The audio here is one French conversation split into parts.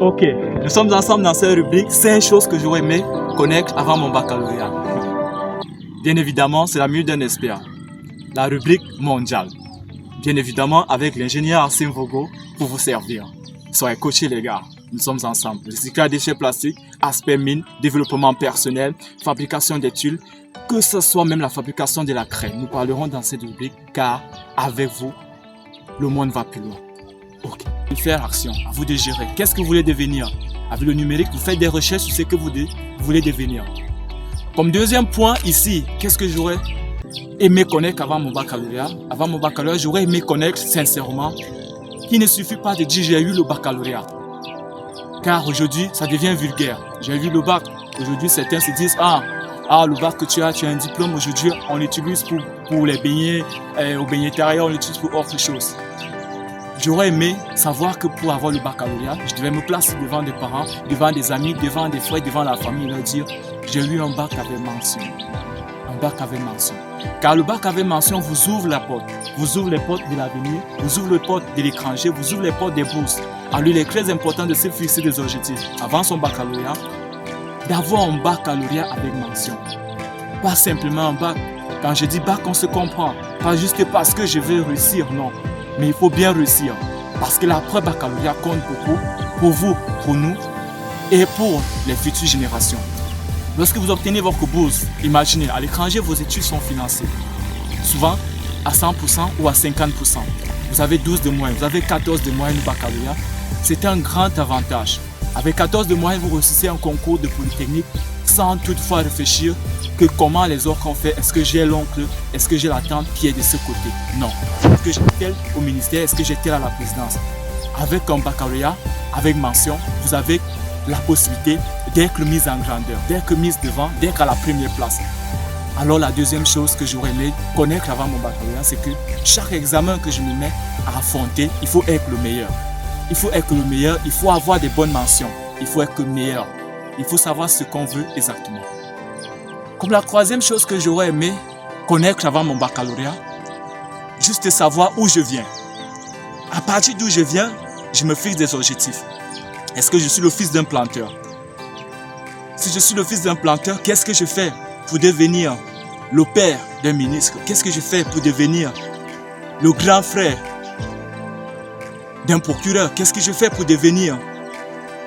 Ok, nous sommes ensemble dans cette rubrique 5 choses que j'aurais aimé connaître avant mon baccalauréat. Bien évidemment, c'est la mieux d'un expert. La rubrique mondiale. Bien évidemment, avec l'ingénieur Asim Vogo pour vous servir. Soyez coachés les gars, nous sommes ensemble. Recyclage des déchets plastiques, aspect mine, développement personnel, fabrication des tuiles, que ce soit même la fabrication de la craie. Nous parlerons dans cette rubrique car avec vous, le monde va plus loin. Ok. Faire action, à vous de gérer. Qu'est-ce que vous voulez devenir? Avec le numérique, vous faites des recherches sur ce que vous voulez devenir. Comme deuxième point ici, qu'est-ce que j'aurais aimé connaître avant mon baccalauréat? Avant mon baccalauréat, j'aurais aimé connaître sincèrement qu'il ne suffit pas de dire j'ai eu le baccalauréat. Car aujourd'hui, ça devient vulgaire. J'ai eu le bac. Aujourd'hui, certains se disent le bac que tu as un diplôme. Aujourd'hui, on l'utilise pour les beignets, au beignettariat, on l'utilise pour autre chose. J'aurais aimé savoir que pour avoir le baccalauréat, je devais me placer devant des parents, devant des amis, devant des frères, devant la famille et leur dire j'ai eu un bac avec mention. Un bac avec mention. Car le bac avec mention vous ouvre la porte. Vous ouvre les portes de l'avenir, vous ouvre les portes de l'étranger, vous ouvre les portes des bourses. Alors il est très important de se fixer des objectifs avant son baccalauréat, d'avoir un baccalauréat avec mention. Pas simplement un bac. Quand je dis bac, on se comprend. Pas juste parce que je veux réussir, non. Mais il faut bien réussir. Parce que l'après-baccalauréat compte beaucoup pour vous, pour nous et pour les futures générations. Lorsque vous obtenez votre bourse, imaginez, à l'étranger, vos études sont financées. Souvent à 100% ou à 50%. Vous avez 12 de moyenne, vous avez 14 de moyenne au baccalauréat. C'est un grand avantage. Avec 14 de moyenne, vous réussissez un concours de polytechnique sans toutefois réfléchir que comment les autres ont fait. Est-ce que j'ai l'oncle? Est-ce que j'ai la tante qui est de ce côté? Non. Est-ce que j'ai tel au ministère? Est-ce que j'ai tel à la présidence? Avec un baccalauréat, avec mention, vous avez la possibilité d'être mise en grandeur, d'être mise devant, d'être à la première place. Alors la deuxième chose que j'aurais aimé connaître avant mon baccalauréat, c'est que chaque examen que je me mets à affronter, il faut être le meilleur. Il faut être le meilleur, il faut avoir des bonnes mentions, il faut être le meilleur. Il faut savoir ce qu'on veut exactement. Comme la troisième chose que j'aurais aimé connaître avant mon baccalauréat, juste savoir où je viens. À partir d'où je viens, je me fixe des objectifs. Est-ce que je suis le fils d'un planteur? Si je suis le fils d'un planteur, qu'est-ce que je fais pour devenir le père d'un ministre? Qu'est-ce que je fais pour devenir le grand frère d'un procureur? Qu'est-ce que je fais pour devenir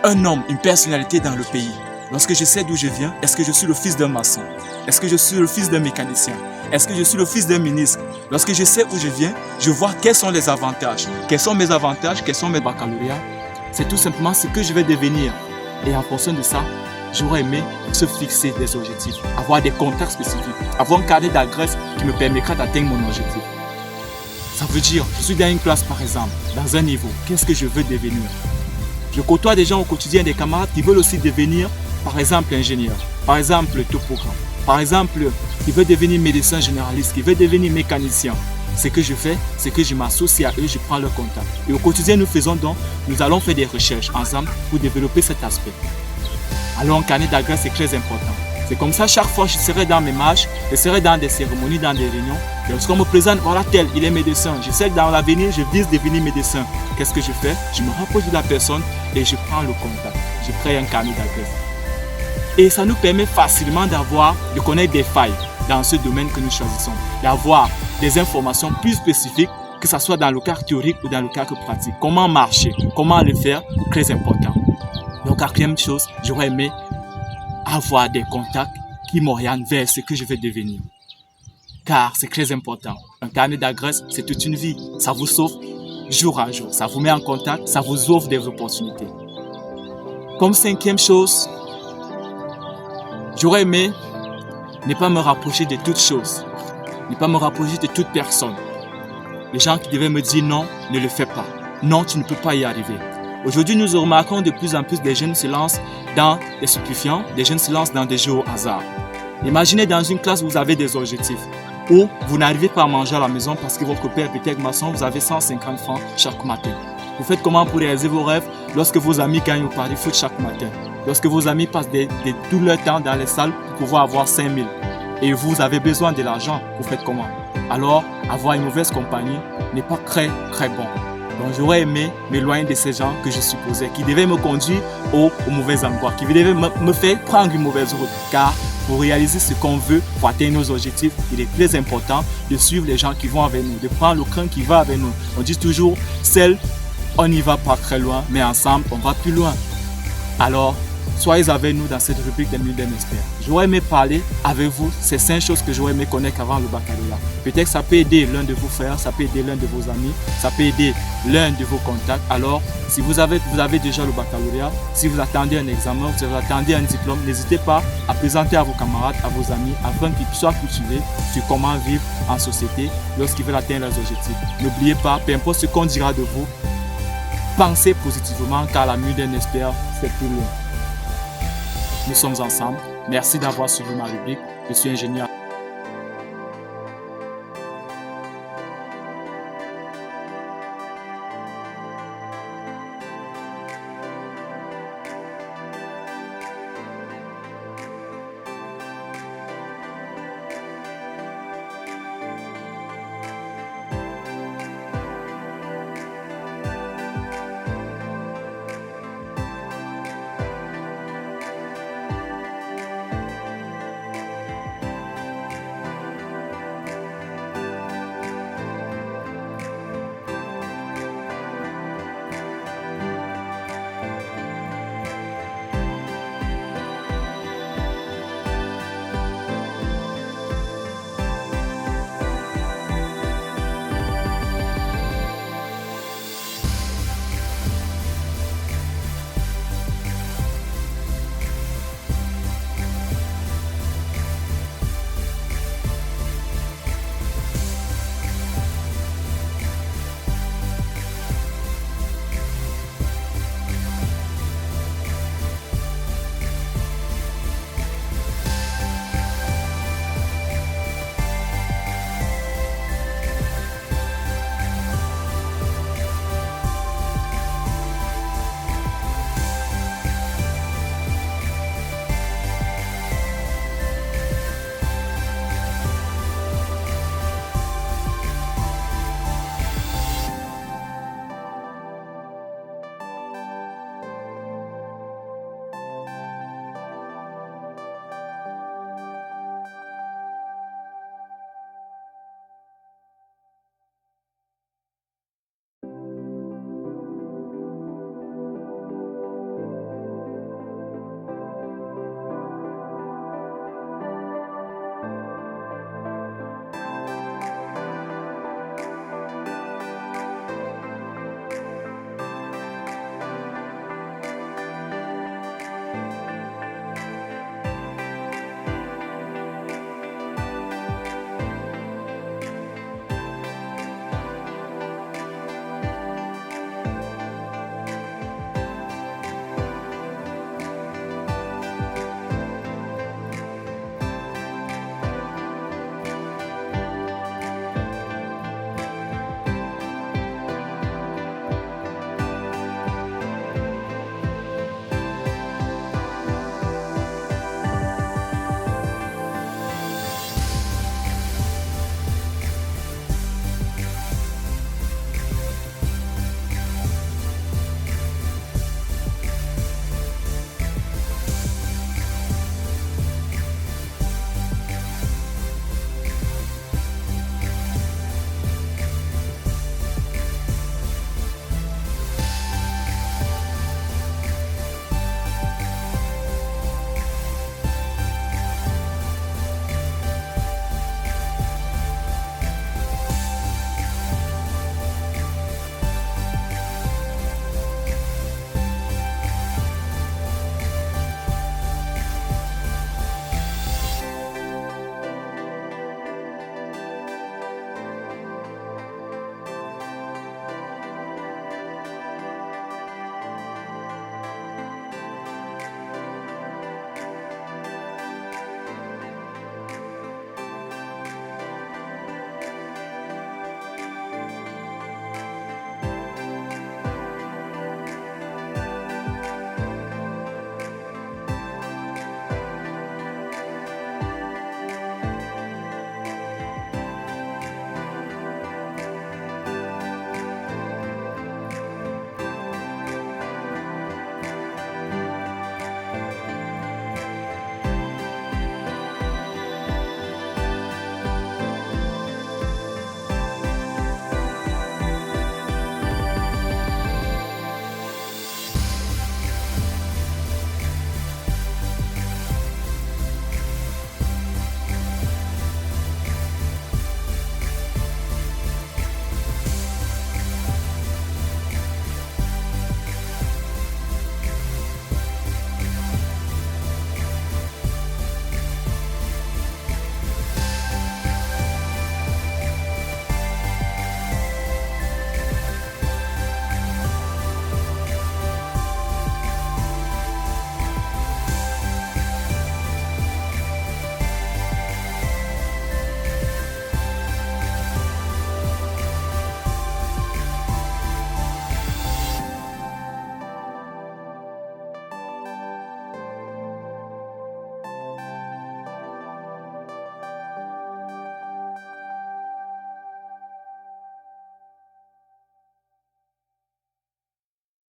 un homme, une personnalité dans le pays? Lorsque je sais d'où je viens, est-ce que je suis le fils d'un maçon? Est-ce que je suis le fils d'un mécanicien? Est-ce que je suis le fils d'un ministre? Lorsque je sais où je viens, je vois quels sont les avantages. Quels sont mes avantages? Quels sont mes baccalauréats? C'est tout simplement ce que je vais devenir. Et en fonction de ça, j'aurais aimé se fixer des objectifs, avoir des contacts spécifiques, avoir un carnet d'adresse qui me permettra d'atteindre mon objectif. Ça veut dire, je suis dans une classe par exemple, dans un niveau, qu'est-ce que je veux devenir? Je côtoie des gens au quotidien, des camarades qui veulent aussi devenir, par exemple, ingénieur, par exemple, topographe, par exemple, qui veut devenir médecin généraliste, qui veut devenir mécanicien. Ce que je fais, c'est que je m'associe à eux, je prends leur contact. Et au quotidien, nous allons faire des recherches ensemble pour développer cet aspect. Alors, un carnet d'adresse est très important. C'est comme ça, chaque fois, je serai dans mes marches, je serai dans des cérémonies, dans des réunions. Et lorsqu'on me présente, voilà tel, il est médecin. Je sais que dans l'avenir, je vise devenir médecin. Qu'est-ce que je fais? Je me rapproche de la personne et je prends le contact. Je crée un carnet d'adresse. Et ça nous permet facilement de connaître des failles dans ce domaine que nous choisissons. D'avoir des informations plus spécifiques, que ce soit dans le cas théorique ou dans le cas pratique. Comment marcher, comment le faire, c'est très important. Donc, quatrième chose, j'aurais aimé avoir des contacts qui m'orientent vers ce que je vais devenir. Car c'est très important. Un carnet d'adresse, c'est toute une vie. Ça vous sauve jour à jour. Ça vous met en contact, ça vous offre des opportunités. Comme cinquième chose, j'aurais aimé ne pas me rapprocher de toutes choses. Ne pas me rapprocher de toute personne. Les gens qui devaient me dire non, ne le fais pas. Non, tu ne peux pas y arriver. Aujourd'hui, nous remarquons de plus en plus des jeunes se lancent dans des stupéfiants, des jeunes se lancent dans des jeux au hasard. Imaginez dans une classe où vous avez des objectifs, où vous n'arrivez pas à manger à la maison parce que votre père peut être maçon, vous avez 150 francs chaque matin. Vous faites comment pour réaliser vos rêves lorsque vos amis gagnent au pari foot chaque matin? Lorsque vos amis passent tout leur temps dans les salles pour pouvoir avoir 5 000 et vous avez besoin de l'argent, vous faites comment? Alors, avoir une mauvaise compagnie n'est pas très bon. Donc j'aurais aimé m'éloigner de ces gens que je supposais, qui devaient me conduire au mauvais endroit, qui devaient me faire prendre une mauvaise route. Car pour réaliser ce qu'on veut, pour atteindre nos objectifs, il est très important de suivre les gens qui vont avec nous, de prendre le train qui va avec nous. On dit toujours, seul, on n'y va pas très loin, mais ensemble, on va plus loin. Alors, soyez avec nous dans cette rubrique des Nuits d'un expert. J'aurais aimé parler avec vous ces 5 choses que j'aurais aimé connaître avant le baccalauréat. Peut-être que ça peut aider l'un de vos frères, ça peut aider l'un de vos amis, ça peut aider l'un de vos contacts. Alors, si vous avez déjà le baccalauréat, si vous attendez un examen, si vous attendez un diplôme, n'hésitez pas à présenter à vos camarades, à vos amis, afin qu'ils soient cultivés sur comment vivre en société lorsqu'ils veulent atteindre leurs objectifs. N'oubliez pas, peu importe ce qu'on dira de vous, pensez positivement car la nuit d'un expert, c'est plus loin. Nous sommes ensemble. Merci d'avoir suivi ma rubrique. Je suis ingénieur.